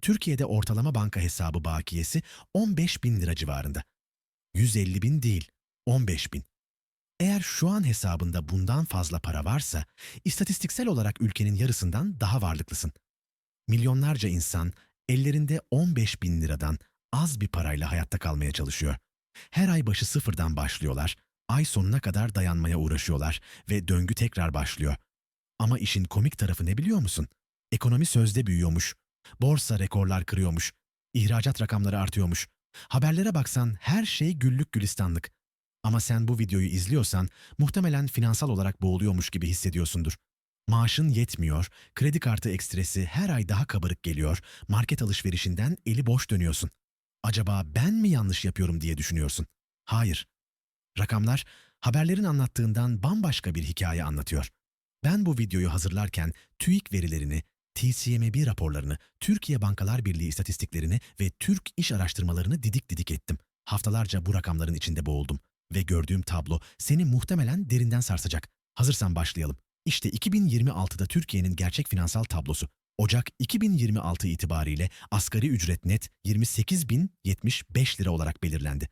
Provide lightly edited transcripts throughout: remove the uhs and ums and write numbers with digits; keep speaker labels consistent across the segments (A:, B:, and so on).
A: Türkiye'de ortalama banka hesabı bakiyesi 15 bin lira civarında. 150 bin değil, 15 bin. Eğer şu an hesabında bundan fazla para varsa, istatistiksel olarak ülkenin yarısından daha varlıklısın. Milyonlarca insan ellerinde 15 bin liradan az bir parayla hayatta kalmaya çalışıyor. Her ay başı sıfırdan başlıyorlar, ay sonuna kadar dayanmaya uğraşıyorlar ve döngü tekrar başlıyor. Ama işin komik tarafı ne biliyor musun? Ekonomi sözde büyüyormuş. Borsa rekorlar kırıyormuş. İhracat rakamları artıyormuş. Haberlere baksan her şey güllük gülistanlık. Ama sen bu videoyu izliyorsan muhtemelen finansal olarak boğuluyormuş gibi hissediyorsundur. Maaşın yetmiyor, kredi kartı ekstresi her ay daha kabarık geliyor, market alışverişinden eli boş dönüyorsun. Acaba ben mi yanlış yapıyorum diye düşünüyorsun. Hayır. Rakamlar haberlerin anlattığından bambaşka bir hikaye anlatıyor. Ben bu videoyu hazırlarken TÜİK verilerini, TCMB raporlarını, Türkiye Bankalar Birliği istatistiklerini ve Türk iş araştırmalarını didik didik ettim. Haftalarca bu rakamların içinde boğuldum ve gördüğüm tablo seni muhtemelen derinden sarsacak. Hazırsan başlayalım. İşte 2026'da Türkiye'nin gerçek finansal tablosu. Ocak 2026 itibariyle asgari ücret net 28.075 lira olarak belirlendi.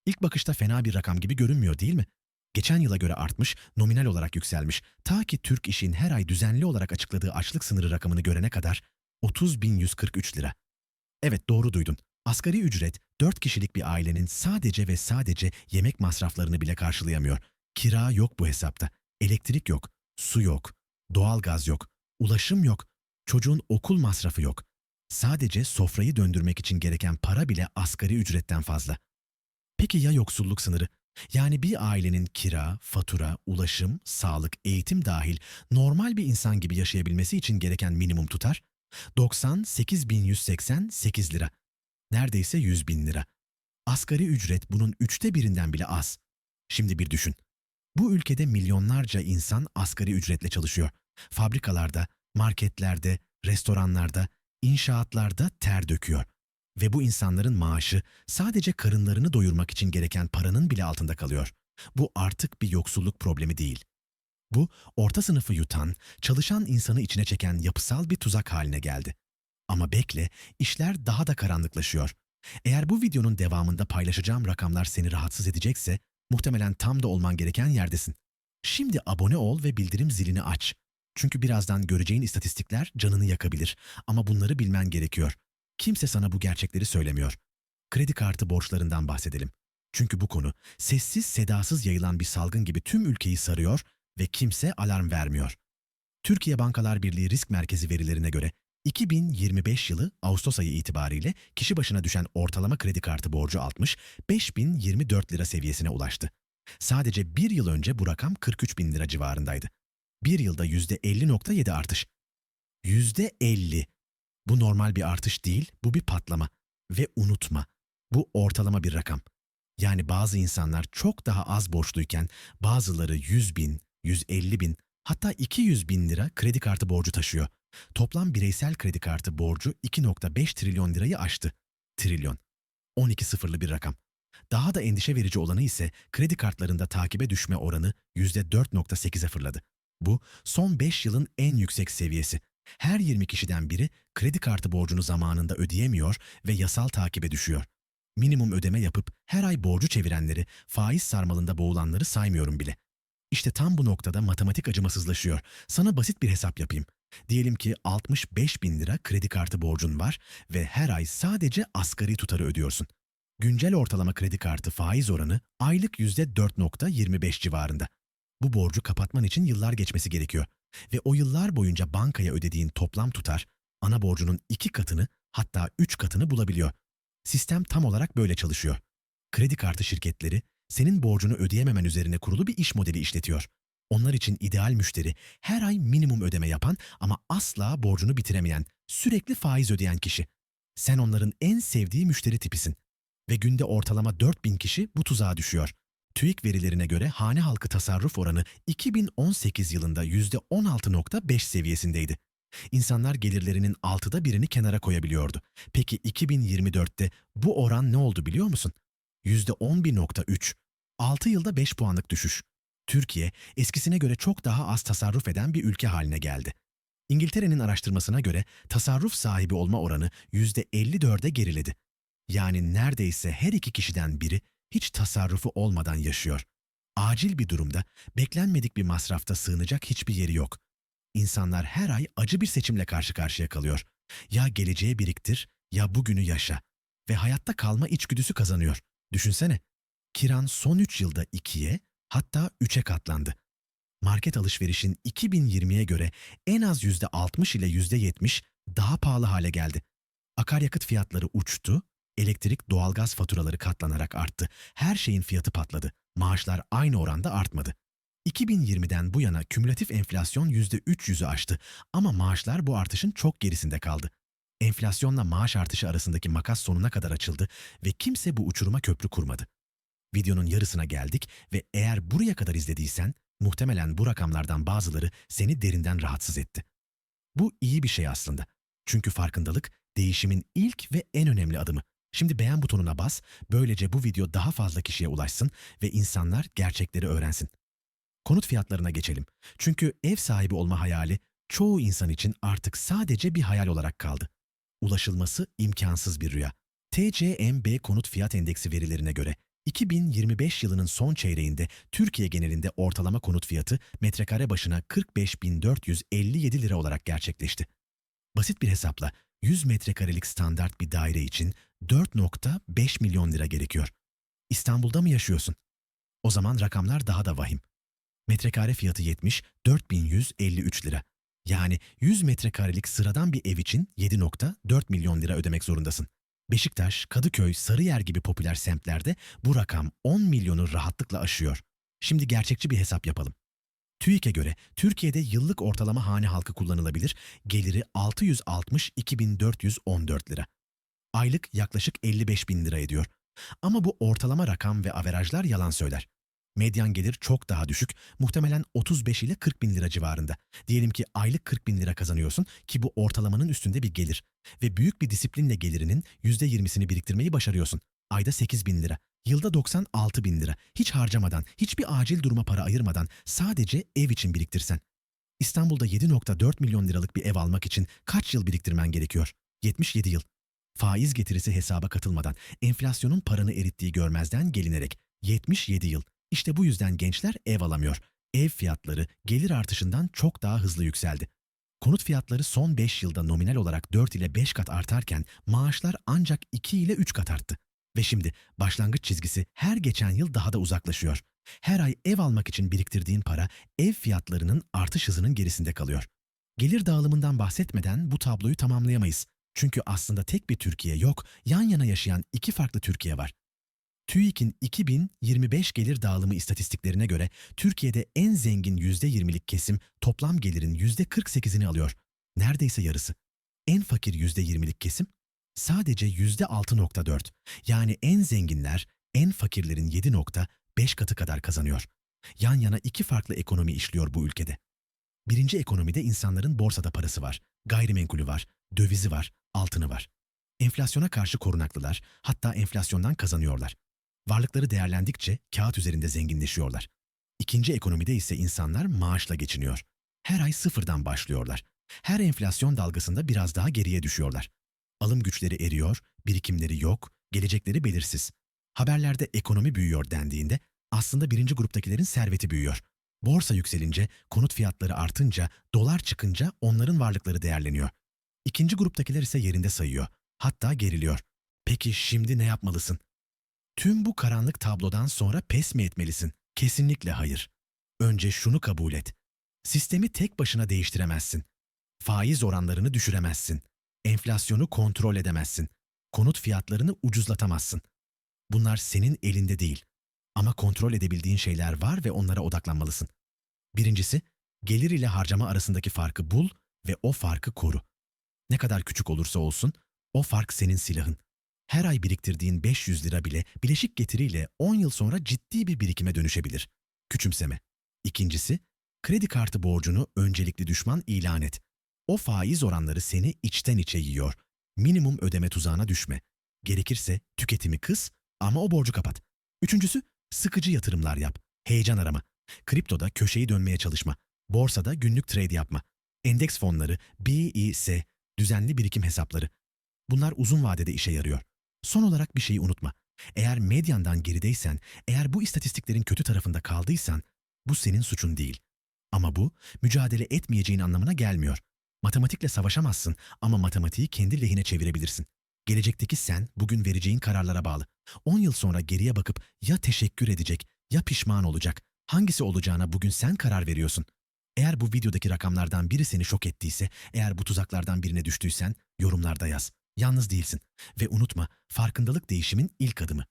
A: İlk bakışta fena bir rakam gibi görünmüyor değil mi? Geçen yıla göre artmış, nominal olarak yükselmiş. Ta ki Türk İş'in her ay düzenli olarak açıkladığı açlık sınırı rakamını görene kadar 30.143 lira. Evet doğru duydun. Asgari ücret 4 kişilik bir ailenin sadece ve sadece yemek masraflarını bile karşılayamıyor. Kira yok bu hesapta. Elektrik yok, su yok, doğalgaz yok, ulaşım yok, çocuğun okul masrafı yok. Sadece sofrayı döndürmek için gereken para bile asgari ücretten fazla. Peki ya yoksulluk sınırı? Yani bir ailenin kira, fatura, ulaşım, sağlık, eğitim dahil normal bir insan gibi yaşayabilmesi için gereken minimum tutar? 98.188 lira. Neredeyse 100 bin lira. Asgari ücret bunun üçte birinden bile az. Şimdi bir düşün. Bu ülkede milyonlarca insan asgari ücretle çalışıyor. Fabrikalarda, marketlerde, restoranlarda, inşaatlarda ter döküyor. Ve bu insanların maaşı sadece karınlarını doyurmak için gereken paranın bile altında kalıyor. Bu artık bir yoksulluk problemi değil. Bu, orta sınıfı yutan, çalışan insanı içine çeken yapısal bir tuzak haline geldi. Ama bekle, işler daha da karanlıklaşıyor. Eğer bu videonun devamında paylaşacağım rakamlar seni rahatsız edecekse, muhtemelen tam da olman gereken yerdesin. Şimdi abone ol ve bildirim zilini aç. Çünkü birazdan göreceğin istatistikler canını yakabilir. Ama bunları bilmen gerekiyor. Kimse sana bu gerçekleri söylemiyor. Kredi kartı borçlarından bahsedelim. Çünkü bu konu sessiz sedasız yayılan bir salgın gibi tüm ülkeyi sarıyor ve kimse alarm vermiyor. Türkiye Bankalar Birliği Risk Merkezi verilerine göre 2025 yılı Ağustos ayı itibariyle kişi başına düşen ortalama kredi kartı borcu 65.024 lira seviyesine ulaştı. Sadece bir yıl önce bu rakam 43 bin lira civarındaydı. Bir yılda %50,7 artış. %50. Bu normal bir artış değil, bu bir patlama. Ve unutma, bu ortalama bir rakam. Yani bazı insanlar çok daha az borçluyken bazıları 100 bin, 150 bin, hatta 200 bin lira kredi kartı borcu taşıyor. Toplam bireysel kredi kartı borcu 2,5 trilyon lirayı aştı. Trilyon. 12 sıfırlı bir rakam. Daha da endişe verici olanı ise kredi kartlarında takibe düşme oranı %4,8'e fırladı. Bu son 5 yılın en yüksek seviyesi. Her 20 kişiden biri kredi kartı borcunu zamanında ödeyemiyor ve yasal takibe düşüyor. Minimum ödeme yapıp her ay borcu çevirenleri, faiz sarmalında boğulanları saymıyorum bile. İşte tam bu noktada matematik acımasızlaşıyor. Sana basit bir hesap yapayım. Diyelim ki 65 bin lira kredi kartı borcun var ve her ay sadece asgari tutarı ödüyorsun. Güncel ortalama kredi kartı faiz oranı aylık %4,25 civarında. Bu borcu kapatman için yıllar geçmesi gerekiyor. Ve o yıllar boyunca bankaya ödediğin toplam tutar, ana borcunun 2 katını hatta 3 katını bulabiliyor. Sistem tam olarak böyle çalışıyor. Kredi kartı şirketleri, senin borcunu ödeyememen üzerine kurulu bir iş modeli işletiyor. Onlar için ideal müşteri, her ay minimum ödeme yapan ama asla borcunu bitiremeyen, sürekli faiz ödeyen kişi. Sen onların en sevdiği müşteri tipisin. Ve günde ortalama 4.000 kişi bu tuzağa düşüyor. TÜİK verilerine göre hane halkı tasarruf oranı 2018 yılında %16,5 seviyesindeydi. İnsanlar gelirlerinin 6'da birini kenara koyabiliyordu. Peki 2024'te bu oran ne oldu biliyor musun? %11,3. 6 yılda 5 puanlık düşüş. Türkiye eskisine göre çok daha az tasarruf eden bir ülke haline geldi. İngiltere'nin araştırmasına göre tasarruf sahibi olma oranı %54'e geriledi. Yani neredeyse her iki kişiden biri hiç tasarrufu olmadan yaşıyor. Acil bir durumda, beklenmedik bir masrafta sığınacak hiçbir yeri yok. İnsanlar her ay acı bir seçimle karşı karşıya kalıyor. Ya geleceğe biriktir, ya bugünü yaşa. Ve hayatta kalma içgüdüsü kazanıyor. Düşünsene, kiran son 3 yılda 2'ye, hatta 3'e katlandı. Market alışverişin 2020'ye göre en az %60 ile %70 daha pahalı hale geldi. Akaryakıt fiyatları uçtu, elektrik, doğalgaz faturaları katlanarak arttı. Her şeyin fiyatı patladı. Maaşlar aynı oranda artmadı. 2020'den bu yana kümülatif enflasyon %300'ü aştı ama maaşlar bu artışın çok gerisinde kaldı. Enflasyonla maaş artışı arasındaki makas sonuna kadar açıldı ve kimse bu uçuruma köprü kurmadı. Videonun yarısına geldik ve eğer buraya kadar izlediysen, muhtemelen bu rakamlardan bazıları seni derinden rahatsız etti. Bu iyi bir şey aslında. Çünkü farkındalık, değişimin ilk ve en önemli adımı. Şimdi beğen butonuna bas, böylece bu video daha fazla kişiye ulaşsın ve insanlar gerçekleri öğrensin. Konut fiyatlarına geçelim. Çünkü ev sahibi olma hayali çoğu insan için artık sadece bir hayal olarak kaldı. Ulaşılması imkansız bir rüya. TCMB Konut Fiyat Endeksi verilerine göre 2025 yılının son çeyreğinde Türkiye genelinde ortalama konut fiyatı metrekare başına 45.457 lira olarak gerçekleşti. Basit bir hesapla 100 metrekarelik standart bir daire için 4,5 milyon lira gerekiyor. İstanbul'da mı yaşıyorsun? O zaman rakamlar daha da vahim. Metrekare fiyatı 74.153 lira. Yani 100 metrekarelik sıradan bir ev için 7,4 milyon lira ödemek zorundasın. Beşiktaş, Kadıköy, Sarıyer gibi popüler semtlerde bu rakam 10 milyonu rahatlıkla aşıyor. Şimdi gerçekçi bir hesap yapalım. TÜİK'e göre Türkiye'de yıllık ortalama hane halkı kullanılabilir, geliri 662.414 lira. Aylık yaklaşık 55 bin lira ediyor. Ama bu ortalama rakam ve averajlar yalan söyler. Medyan gelir çok daha düşük, muhtemelen 35 ile 40 bin lira civarında. Diyelim ki aylık 40 bin lira kazanıyorsun ki bu ortalamanın üstünde bir gelir. Ve büyük bir disiplinle gelirinin %20'sini biriktirmeyi başarıyorsun. Ayda 8 bin lira, yılda 96 bin lira. Hiç harcamadan, hiçbir acil duruma para ayırmadan sadece ev için biriktirsen. İstanbul'da 7,4 milyon liralık bir ev almak için kaç yıl biriktirmen gerekiyor? 77 yıl. Faiz getirisi hesaba katılmadan, enflasyonun paranı erittiği görmezden gelinerek 77 yıl. İşte bu yüzden gençler ev alamıyor. Ev fiyatları gelir artışından çok daha hızlı yükseldi. Konut fiyatları son 5 yılda nominal olarak 4 ile 5 kat artarken maaşlar ancak 2 ile 3 kat arttı. Ve şimdi başlangıç çizgisi her geçen yıl daha da uzaklaşıyor. Her ay ev almak için biriktirdiğin para ev fiyatlarının artış hızının gerisinde kalıyor. Gelir dağılımından bahsetmeden bu tabloyu tamamlayamayız. Çünkü aslında tek bir Türkiye yok, yan yana yaşayan iki farklı Türkiye var. TÜİK'in 2025 gelir dağılımı istatistiklerine göre Türkiye'de en zengin %20'lik kesim toplam gelirin %48'ini alıyor. Neredeyse yarısı. En fakir %20'lik kesim sadece %6,4. Yani en zenginler en fakirlerin 7,5 katı kadar kazanıyor. Yan yana iki farklı ekonomi işliyor bu ülkede. Birinci ekonomide insanların borsada parası var, gayrimenkulü var, dövizi var, altını var. Enflasyona karşı korunaklılar, hatta enflasyondan kazanıyorlar. Varlıkları değerlendikçe kağıt üzerinde zenginleşiyorlar. İkinci ekonomide ise insanlar maaşla geçiniyor. Her ay sıfırdan başlıyorlar. Her enflasyon dalgasında biraz daha geriye düşüyorlar. Alım güçleri eriyor, birikimleri yok, gelecekleri belirsiz. Haberlerde ekonomi büyüyor dendiğinde aslında birinci gruptakilerin serveti büyüyor. Borsa yükselince, konut fiyatları artınca, dolar çıkınca onların varlıkları değerleniyor. İkinci gruptakiler ise yerinde sayıyor. Hatta geriliyor. Peki şimdi ne yapmalısın? Tüm bu karanlık tablodan sonra pes mi etmelisin? Kesinlikle hayır. Önce şunu kabul et. Sistemi tek başına değiştiremezsin. Faiz oranlarını düşüremezsin. Enflasyonu kontrol edemezsin. Konut fiyatlarını ucuzlatamazsın. Bunlar senin elinde değil. Ama kontrol edebildiğin şeyler var ve onlara odaklanmalısın. Birincisi, gelir ile harcama arasındaki farkı bul ve o farkı koru. Ne kadar küçük olursa olsun, o fark senin silahın. Her ay biriktirdiğin 500 lira bile bileşik getiriyle 10 yıl sonra ciddi bir birikime dönüşebilir. Küçümseme. İkincisi, kredi kartı borcunu öncelikli düşman ilan et. O faiz oranları seni içten içe yiyor. Minimum ödeme tuzağına düşme. Gerekirse tüketimi kıs ama o borcu kapat. Üçüncüsü, sıkıcı yatırımlar yap. Heyecan arama. Kriptoda köşeyi dönmeye çalışma. Borsada günlük trade yapma. Endeks fonları, BIS, düzenli birikim hesapları. Bunlar uzun vadede işe yarıyor. Son olarak bir şeyi unutma. Eğer medyandan gerideysen, eğer bu istatistiklerin kötü tarafında kaldıysan, bu senin suçun değil. Ama bu, mücadele etmeyeceğin anlamına gelmiyor. Matematikle savaşamazsın ama matematiği kendi lehine çevirebilirsin. Gelecekteki sen, bugün vereceğin kararlara bağlı. 10 yıl sonra geriye bakıp ya teşekkür edecek ya pişman olacak. Hangisi olacağına bugün sen karar veriyorsun. Eğer bu videodaki rakamlardan biri seni şok ettiyse, eğer bu tuzaklardan birine düştüysen yorumlarda yaz. Yalnız değilsin. Ve unutma, farkındalık değişimin ilk adımı.